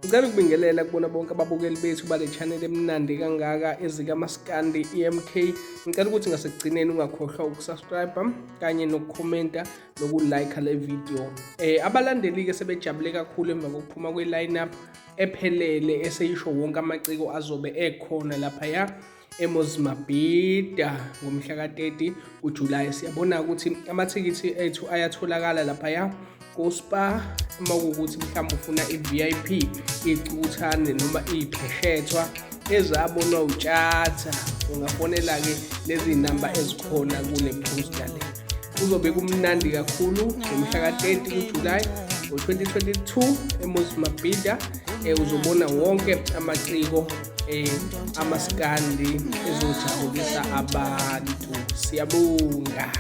Ngicela ukubingelela kubona bonke ababukeli bethu bale channel emnandi kangaka ezikaMaskandi EMK. Ngicela ukuthi ngasekugcineni ungakhohlwa ukusubscribe kanye nokukhomenta nokulike le video. Abalandeli-ke sebejabule kakhulu emva kokuphuma kwe-lineup ephelele eseyisho wonke amaciko azobe ekhona laphaya eMozambique ngomhla ka-30 uJulayi. Siyabona ukuthi amathikithi ethu ayatholakala laphaya ku-Spar uma kuwukuthi mhlawumbe ufuna i-VIP, icuthane noma iyipheshethwa ezabonwa utshatha, ungafonela-ke lezi namba ezikhona kule poster le. Kuzobe kumnandi kakhulu ngomhla ka-30 uJulayi ngo-2022 eMozambique. Uzobona wonke amaciko amaskandi ezojabulisa abantu. Siyabonga.